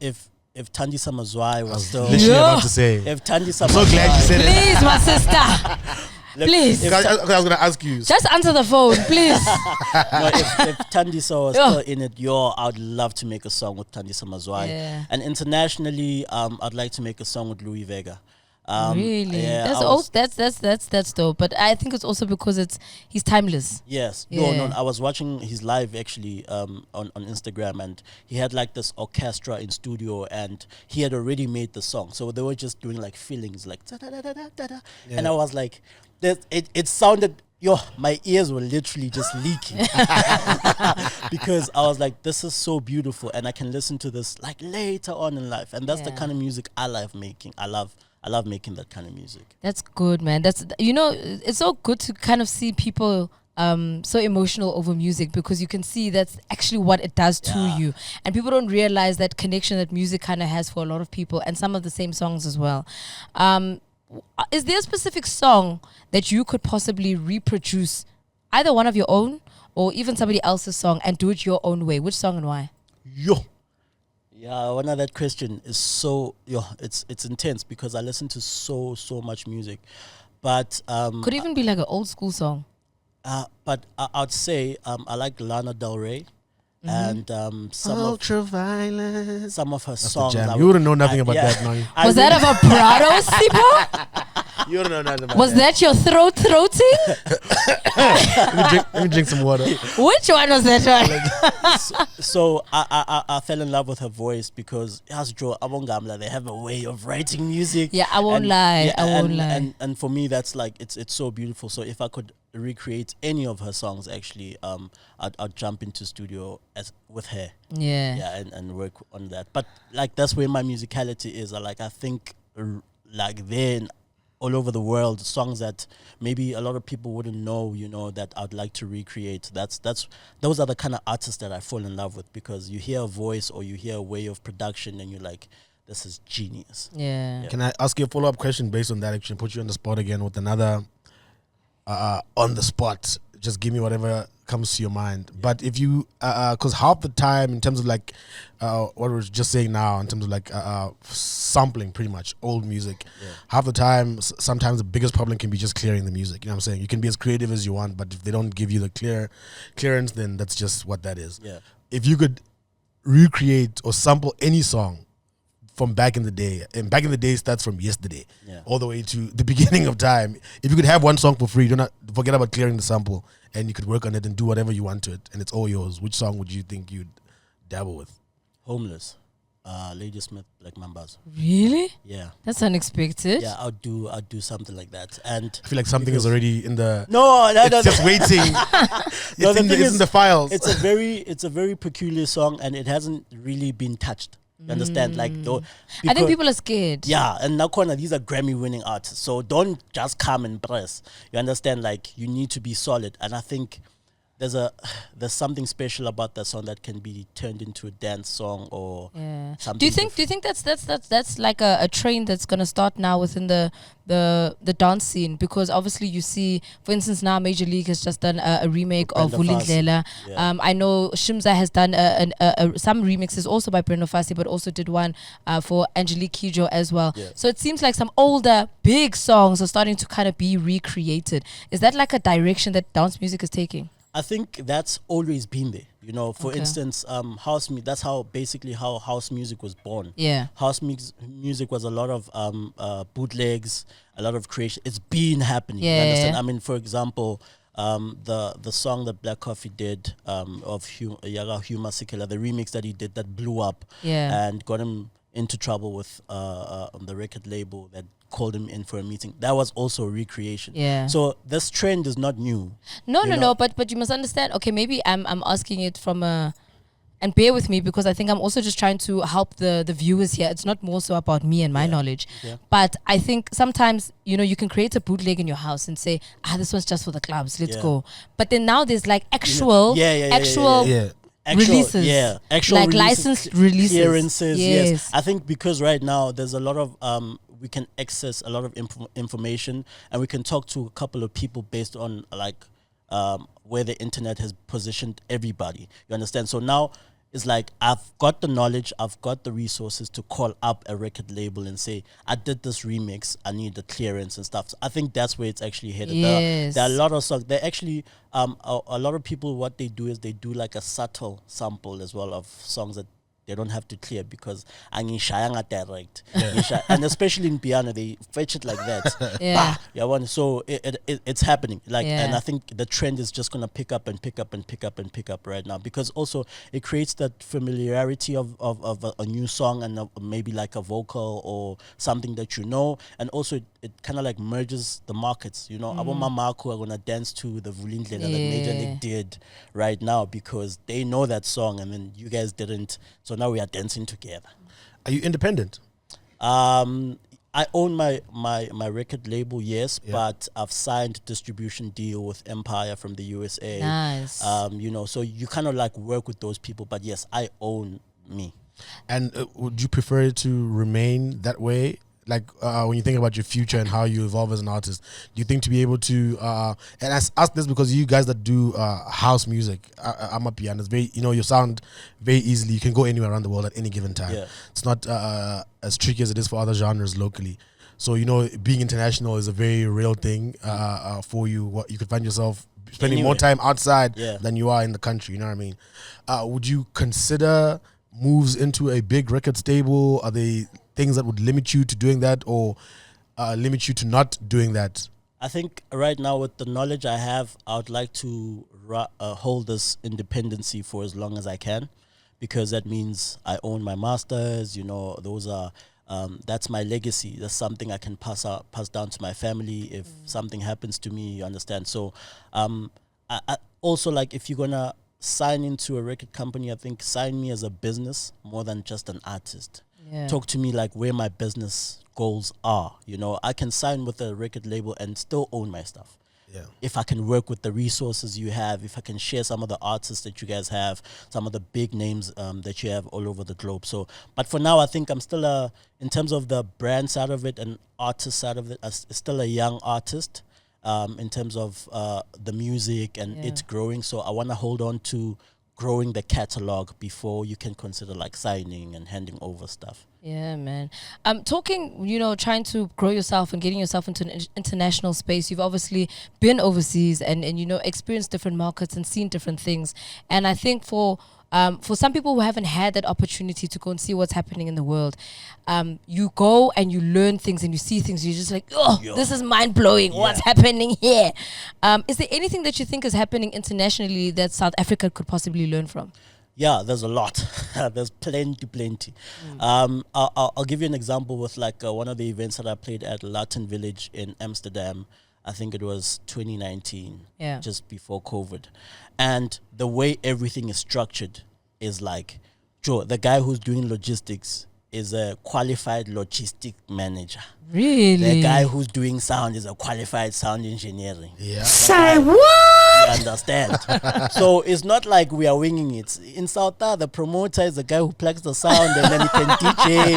Tandisa Mazwai was still literally about to say, if Tandisa I'm so glad you said it. Please, my sister. Please. Because I was gonna ask you. Just answer the phone, please. No, if Tandisa was still in it, I'd love to make a song with Tandisa Mazwai. Yeah. And internationally, I'd like to make a song with Louis Vega. Really? Yeah, That's dope. But I think it's also because he's timeless. Yes. Yeah. No. I was watching his live actually on Instagram, and he had like this orchestra in studio, and he had already made the song. So they were just doing like feelings, like da-da-da-da-da-da. And I was like, it sounded. My ears were literally just leaking because I was like, this is so beautiful, and I can listen to this like later on in life, and that's the kind of music I love making. I love making that kind of music. That's good, man. It's so good to kind of see people so emotional over music, because you can see that's actually what it does to you, and people don't realize that connection that music kind of has for a lot of people, and some of the same songs as well. Is there a specific song that you could possibly reproduce, either one of your own or even somebody else's song, and do it your own way? Which song and why? Yeah, one of that question is so it's intense because I listen to so much music, but Could even be like an old school song. but I'd say I like Lana Del Rey. And some of her songs. You wouldn't know nothing about that, now. Was that of a Prado, Sipo? You don't know nothing about Was that your throating? Let me drink some water. Which one was that one? So I fell in love with her voice because as Joe Abongamla, they have a way of writing music. Yeah, I won't lie. I won't lie. And for me, that's like it's so beautiful. So if I could recreate any of her songs, actually, I'd jump into studio with her. Yeah. And work on that. But like that's where my musicality is. I think like then all over the world, songs that maybe a lot of people wouldn't know, that I'd like to recreate. Those are the kind of artists that I fall in love with, because you hear a voice or you hear a way of production and you're like, this is genius. Yeah. Can I ask you a follow-up question based on that? Actually, put you on the spot again with another on the spot. Just give me whatever comes to your mind. But if you, because half the time, in terms of like what we were just saying now, in terms of like sampling pretty much old music, half the time, sometimes the biggest problem can be just clearing the music. You know what I'm saying? You can be as creative as you want, but if they don't give you the clearance, then that's just what that is. Yeah. If you could recreate or sample any song from back in the day, and back in the day starts from yesterday, all the way to the beginning of time. If you could have one song for free, do not forget about clearing the sample, and you could work on it and do whatever you want to it, and it's all yours. Which song would you think you'd dabble with? Homeless, Lady Smith, Black Mambas. Really? Yeah. That's unexpected. Yeah, I'll do something like that. And I feel like something is already in the. No, it's just waiting. It's in the files. It's a very peculiar song, and it hasn't really been touched. You understand? Like, I think people are scared. Yeah, and now these are Grammy-winning artists, so don't just come and press. You understand? Like, you need to be solid, and I think there's something special about that song that can be turned into a dance song or something. Do you think that's like a trend that's gonna start now within the dance scene? Because obviously you see, for instance, now Major League has just done a remake of Vulindlela. I know Shimza has done some remixes also by Brenda Fassie, but also did one for Angelique Kidjo as well. So it seems like some older big songs are starting to kind of be recreated. Is that like a direction that dance music is taking? I think that's always been there. For instance, house music. That's basically how house music was born. Yeah, house music was a lot of bootlegs, a lot of creation. It's been happening. Yeah, you understand? I mean, for example, the song that Black Coffee did of Yaga Huma Sikela, the remix that he did that blew up and got him into trouble with on the record label that called him in for a meeting. That was also a recreation. Yeah. So this trend is not new. No. But you must understand. Okay, maybe I'm asking it from a, and bear with me because I think I'm also just trying to help the viewers here. It's not more so about me and my knowledge. Yeah. But I think sometimes, you can create a bootleg in your house and say, this one's just for the clubs. Let's go. But then now there's like actual releases. Yeah. Actual like releases, licensed releases. Clearances. Yes. I think because right now there's a lot of we can access a lot of information, and we can talk to a couple of people based on like where the internet has positioned everybody. You understand? So now is like I've got the knowledge, I've got the resources to call up a record label and say, I did this remix, I need the clearance and stuff. So I think that's where it's actually headed. Yes. There are a lot of songs. They actually, a lot of people, what they do is they do like a subtle sample as well of songs that they don't have to clear because angishayanga direct. And especially in piano, they fetch it like that. Yeah. So it's happening. Like, Yeah. and I think the trend is just gonna pick up and pick up and pick up and pick up right now because also it creates that familiarity of a new song and maybe like a vocal or something that you know, and also it kind of like merges the markets. You know, Abo Mamaku are gonna dance to the Vulindlela that Major League did right now because they know that song and then you guys didn't. So now we are dancing together. Are you independent? I own my record label, yes, but I've signed distribution deal with Empire from the USA. Nice. You know, so you kind of like work with those people, but yes, I own me. And would you prefer it to remain that way? Like when you think about your future and how you evolve as an artist, do you think to be able to and I ask this because you guys that do house music, I'm a pianist, very, you know, you sound very easily, you can go anywhere around the world at any given time. It's not as tricky as it is for other genres locally. So, you know, being international is a very real thing for you. What you could find yourself spending more time outside than you are in the country, you know what I mean? Would you consider moves into a big record stable? Are they things that would limit you to doing that or limit you to not doing that? I think right now with the knowledge I have, I would like to hold this independency for as long as I can because that means I own my masters, you know, those are, that's my legacy. That's something I can pass down to my family if something happens to me, you understand? So I also like if you're going to sign into a record company, I think sign me as a business more than just an artist. Talk to me like where my business goals are. You know, I can sign with a record label and still own my stuff. If I can work with the resources you have, if I can share some of the artists that you guys have, some of the big names that you have all over the globe. So, but for now, I think I'm still in terms of the brand side of it and artist side of it, still a young artist in terms of the music and it's growing. So I want to hold on to growing the catalog before you can consider like signing and handing over stuff. Yeah, man. Talking, you know, trying to grow yourself and getting yourself into an international space. You've obviously been overseas and you know, experienced different markets and seen different things. And I think for some people who haven't had that opportunity to go and see what's happening in the world, you go and you learn things and you see things. You're just like, oh, this is mind blowing. What's happening here? Is there anything that you think is happening internationally that South Africa could possibly learn from? Yeah, there's a lot. There's plenty. I'll give you an example with like one of the events that I played at Latin Village in Amsterdam. I think it was 2019, just before COVID. And the way everything is structured is like, Joe, the guy who's doing logistics is a qualified logistic manager. Really? The guy who's doing sound is a qualified sound engineering. Say what? You understand? So it's not like we are winging it. In South Africa, the promoter is the guy who plugs the sound and then he can DJ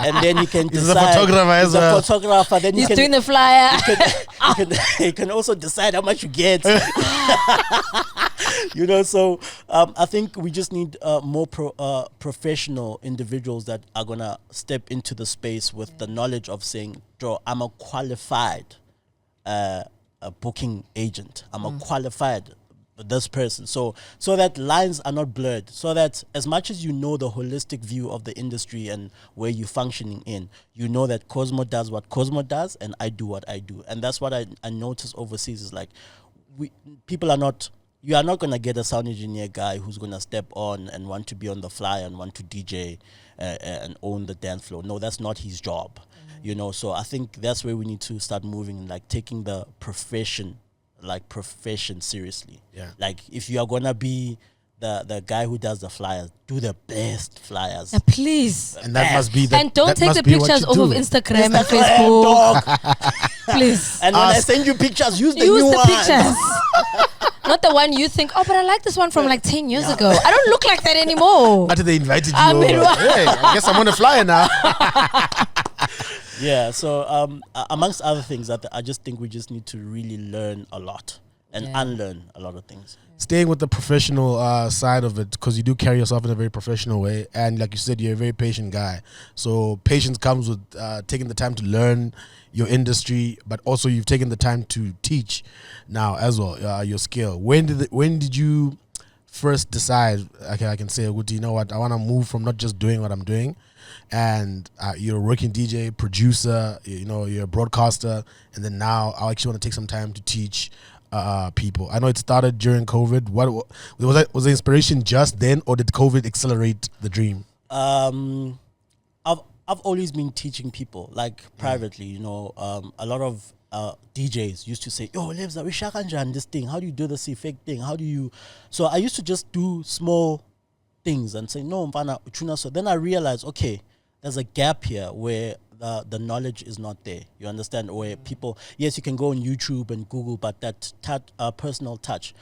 and then he can decide. He's the photographer as well. He's the photographer. Then he's doing the flyer. He can also decide how much you get. You know, so I think we just need more professional individuals that are going to step into the space with the knowledge of saying, Joe, I'm a qualified a booking agent. I'm a qualified this person. So that lines are not blurred. So that as much as you know the holistic view of the industry and where you're functioning in, you know that Cosmo does what Cosmo does and I do what I do. And that's what I notice overseas is like, you are not going to get a sound engineer guy who's going to step on and want to be on the fly and want to DJ and own the dance floor. No, that's not his job. You know, so I think that's where we need to start moving, like taking the profession seriously. Like if you are going to be the guy who does the flyers, do the best flyers. Please. And that must be and don't take the pictures off of Instagram and Facebook. Please. And when I send you pictures, use the new ones. Pictures. Not the one you think, oh, but I like this one from like 10 years ago. I don't look like that anymore. After they invited you over. Hey, I guess I'm on the flyer now. Yeah, so amongst other things, I just think we just need to really learn a lot. and unlearn a lot of things. Staying with the professional side of it, because you do carry yourself in a very professional way, and like you said, you're a very patient guy. So patience comes with taking the time to learn your industry, but also you've taken the time to teach now as well your skill. When did you first decide? Okay, I can say, well, you know what? I want to move from not just doing what I'm doing, and you're a working DJ, producer, you're a broadcaster, and then now I actually want to take some time to teach people. I know it started during COVID. What was the inspiration just then, or did COVID accelerate the dream? I've always been teaching people, like privately. A lot of DJs used to say, "Yo, Lebza, we shakanjan this thing. How do you do this effect thing? How do you?" So I used to just do small things and say, "No, mfana uchuna." So then I realized, okay, there's a gap here where the knowledge is not there. You understand? Where people, yes, you can go on YouTube and Google, but that personal touch,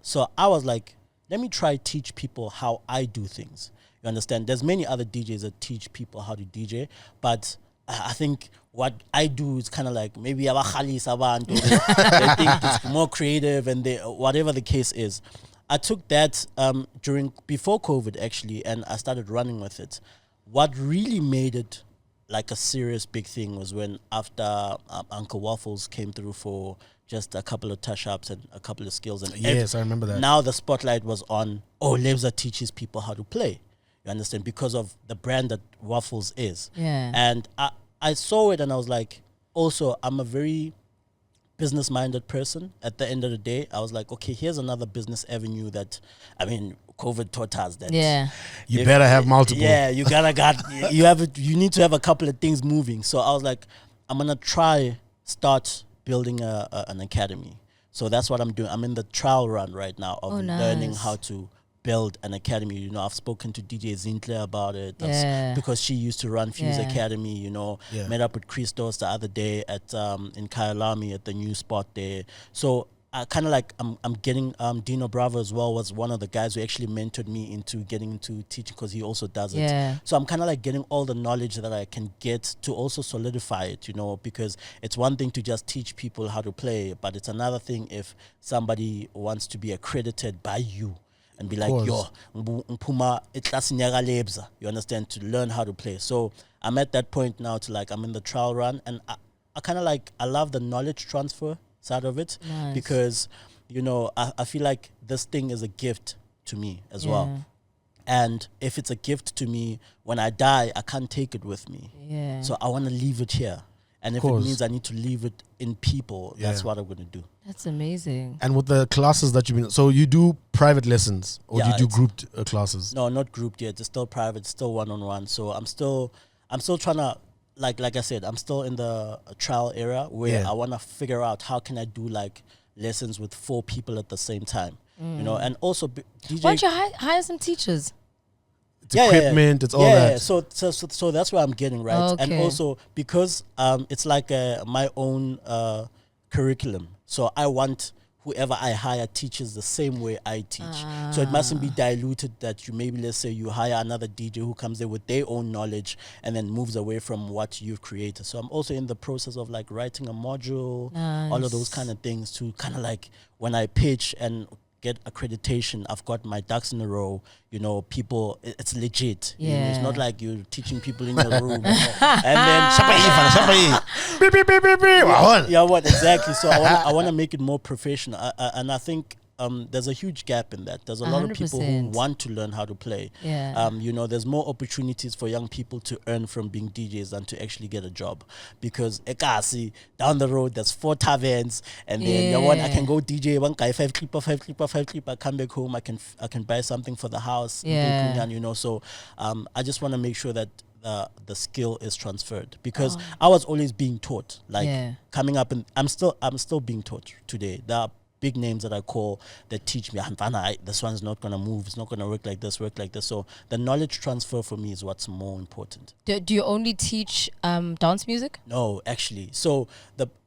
So I was like, let me try teach people how I do things. You understand? There's many other DJs that teach people how to DJ, but I think what I do is kind of like maybe they think it's more creative, and whatever the case is. I took that before COVID actually, and I started running with it. What really made it like a serious big thing was when after Uncle Waffles came through for just a couple of touch-ups and a couple of skills. And yes, I remember that. Now the spotlight was on, Lebza teaches people how to play. You understand? Because of the brand that Waffles is. Yeah. And I saw it and I was like, also, I'm a very business-minded person. At the end of the day, I was like, okay, here's another business avenue that, COVID taught us that. Yeah. You better have multiple. Yeah, you need to have a couple of things moving. So I was like, I'm gonna start building an academy. So that's what I'm doing. I'm in the trial run right now of learning how to build an academy. I've spoken to DJ Zintle about it because she used to run Fuse Academy. Met up with Christos the other day at in Kyalami at the new spot there. So I kind of like I'm getting Dino Bravo as well was one of the guys who actually mentored me into getting into teaching, because he also does it. So I'm kind of like getting all the knowledge that I can get to also solidify it, because it's one thing to just teach people how to play, but it's another thing if somebody wants to be accredited by you and be like, yo, mpuma itlasinyaka Lebza, you understand, to learn how to play. So I'm at that point now to like, I'm in the trial run, and I kind of like, I love the knowledge transfer side of it, because I feel like this thing is a gift to me as well, and if it's a gift to me, when I die I can't take it with me, so I want to leave it here, and if it means I need to leave it in people, that's what I'm going to do. That's amazing. And with the classes that you've been, so you do private lessons, or do you do grouped classes? No, not grouped yet. It's still private, still one-on-one. So I'm still trying to, like I said, I'm still in the trial era where I want to figure out how can I do like lessons with 4 people at the same time, and also DJ. Why don't you hire some teachers? It's equipment, it's all that. Yeah. So that's what I'm getting, right? Okay. And also because it's like my own curriculum. So I want whoever I hire teaches the same way I teach. So it mustn't be diluted that you maybe, let's say you hire another DJ who comes there with their own knowledge and then moves away from what you've created. So I'm also in the process of like writing a module, all of those kind of things, to kind of like when I pitch and get accreditation, I've got my ducks in a row, people, it's legit. It's not like you're teaching people in your room. And then exactly. So I want to make it more professional, and I think there's a huge gap in that. There's a lot of people who want to learn how to play. There's more opportunities for young people to earn from being DJs than to actually get a job, because down the road there's 4 taverns, and then I can go DJ one guy 5 clipper, come back home, I can buy something for the house. So I just want to make sure that the skill is transferred, because I was always being taught, like coming up, and I'm still being taught today. There are big names that I call that teach me, this one's not going to move, it's not going to work like this. So the knowledge transfer for me is what's more important. Do you only teach dance music? No, actually. So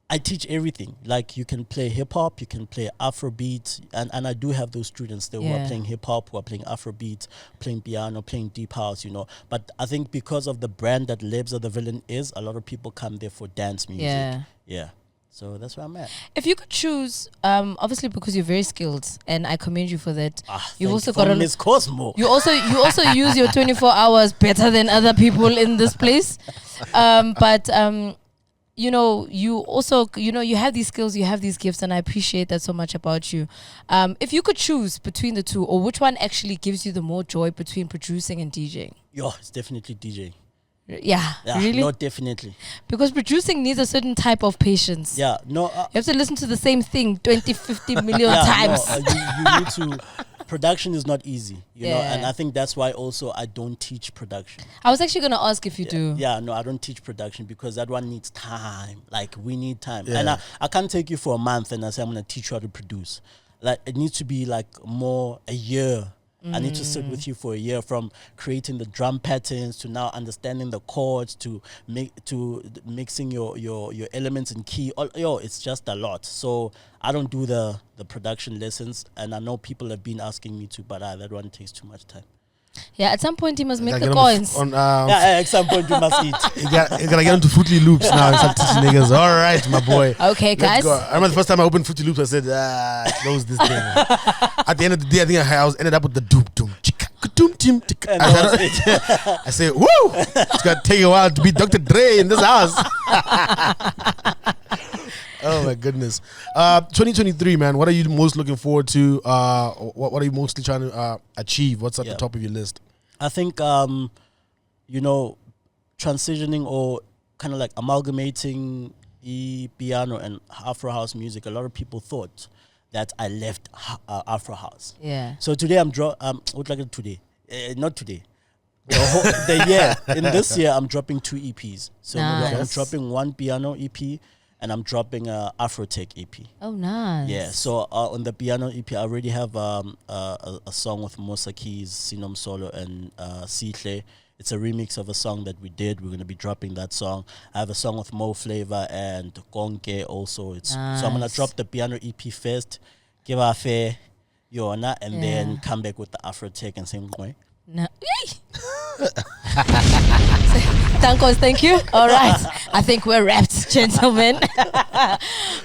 I teach everything. Like you can play hip-hop, you can play Afrobeat, and I do have those students there who are playing hip-hop, who are playing Afrobeat, playing piano, playing deep house, But I think because of the brand that Lebza The Villain is, a lot of people come there for dance music. Yeah. So that's where I'm at. If you could choose, obviously because you're very skilled, and I commend you for that. You've also got got Miss Cosmo. You also use your 24 hours better than other people in this place. But you know, you also, you know, you have these skills, you have these gifts, and I appreciate that so much about you. If you could choose between the two, or which one actually gives you the more joy between producing and DJing? Yo, it's definitely DJing. Yeah, really? No, definitely. Because producing needs a certain type of patience. Yeah, no. You have to listen to the same thing 20, 50 million times. No, you need to. Production is not easy, you know, and I think that's why also I don't teach production. I was actually going to ask if you do. Yeah, no, I don't teach production because that one needs time. Like, we need time. And I can't take you for a month and I say I'm going to teach you how to produce. Like, it needs to be like more a year. I need to sit with you for a year, from creating the drum patterns to now understanding the chords to mixing your elements in key. It's just a lot. So I don't do the production lessons, and I know people have been asking me to, but that one takes too much time. Yeah, at some point you must make the coins. At some point you must eat. You gotta get into Fruity Loops now and start teaching niggas. All right, my boy. Okay, guys. I remember the first time I opened Fruity Loops, I said, close this thing. At the end of the day, I think I ended up with the doom doom chicka doom tim chicka. I said, woo! It's gonna take a while to be Dr. Dre in this house. Oh my goodness. 2023, man. What are you most looking forward to? What are you mostly trying to achieve? What's at the top of your list? I think you know, transitioning or kind of like amalgamating piano and Afro house music. A lot of people thought that I left Afro house. Yeah. So today I'm not today. The year in this year I'm dropping 2 EPs. So nice. I'm dropping one piano EP. And I'm dropping a Afrotech EP. Oh, nice. Yeah, so on the piano EP, I already have a song with Musa Keys, Sinom Solo, and Sihle. It's a remix of a song that we did. We're going to be dropping that song. I have a song with Mo Flavor and Konke also. So I'm going to drop the piano EP first, give a fair Yona, and then come back with the Afrotech and sing Ngoy. No. Thank you. All right. I think we're wrapped, gentlemen.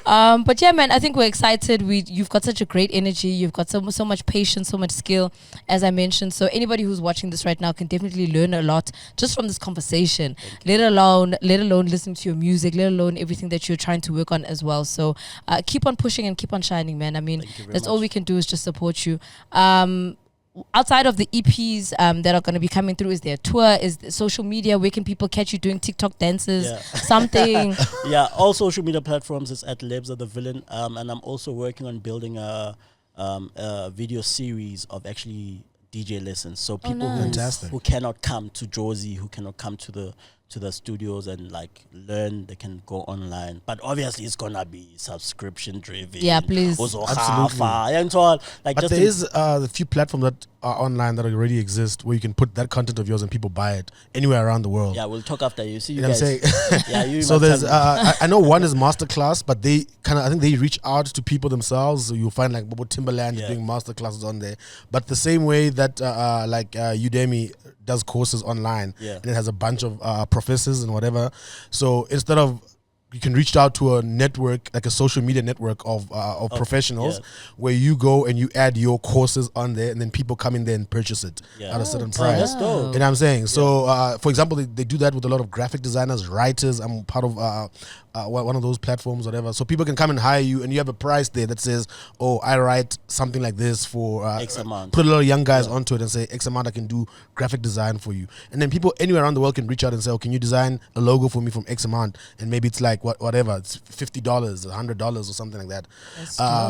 But yeah, man, I think we're excited. You've got such a great energy. You've got so much patience, so much skill, as I mentioned. So anybody who's watching this right now can definitely learn a lot just from this conversation. Let alone listening to your music, let alone everything that you're trying to work on as well. So keep on pushing and keep on shining, man. I mean, that's all we can do is just support you. Outside of the EPs that are going to be coming through, is there a tour? Is there social media? Where can people catch you doing TikTok dances? Something? Yeah, all social media platforms is at Lebza The Villain. And I'm also working on building a video series of actually DJ lessons. So people who cannot come to Josie, who cannot come to the studios and like learn, they can go online. But obviously it's gonna be subscription driven. Yeah, please. Absolutely. And so on. Like, but there is a few platforms that are online that already exist where you can put that content of yours and people buy it anywhere around the world. Yeah, we'll talk after you. See you, know guys. What I'm saying? Yeah, you. So there's I know one is Masterclass, but they I think they reach out to people themselves. So you'll find like Bobo Timberland is doing masterclasses on there. But the same way that Udemy does courses online, and it has a bunch of professors and whatever. So instead of, you can reach out to a network, like a social media network of professionals, where you go and you add your courses on there, and then people come in there and purchase it at a certain price. That's dope. You know what I'm saying? So, for example, they do that with a lot of graphic designers, writers. I'm part of one of those platforms, whatever. So people can come and hire you, and you have a price there that says, "Oh, I write something like this for X amount." Put a lot of young guys onto it and say, "X amount, I can do graphic design for you." And then people anywhere around the world can reach out and say, "Oh, can you design a logo for me from X amount?" And maybe it's like whatever, it's $50, $100 or something like that.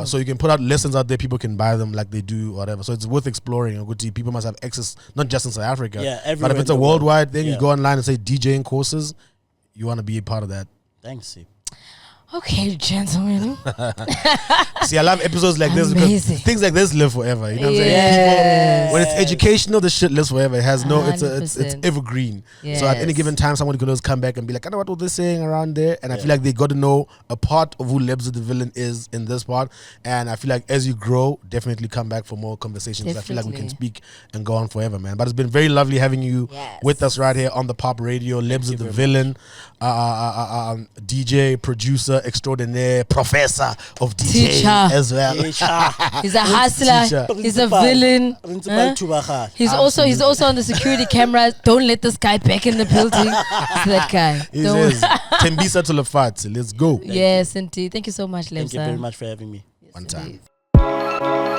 So you can put out lessons out there, people can buy them like they do, whatever. So it's worth exploring. People must have access, not just in South Africa, but if it's a worldwide thing, you go online and say DJing courses, you want to be a part of that. Thanks, Sip. Okay, gentlemen. See, I love episodes like this because things like this live forever. You know what I'm saying? Yes. People, when it's educational, the shit lives forever. It has it's evergreen. Yes. So at any given time, somebody can always come back and be like, I know what they're saying around there. And I feel like they got to know a part of who Lebza the Villain is in this part. And I feel like as you grow, definitely come back for more conversations. Definitely. I feel like we can speak and go on forever, man. But it's been very lovely having you with us right here on the Pop Radio. Lebza the Villain, DJ, producer, producer extraordinaire, professor of DJ Teacher. as well. He's a hustler. Teacher. He's a villain. Principal Tubaga. He's also on the security cameras. Don't let this guy back in the building. It's that guy. He Don't- says, Tembisa to Lefatsi. Let's go. Yes, indeed. Thank you so much, Lebza. Thank you very much for having me. One time. Indeed.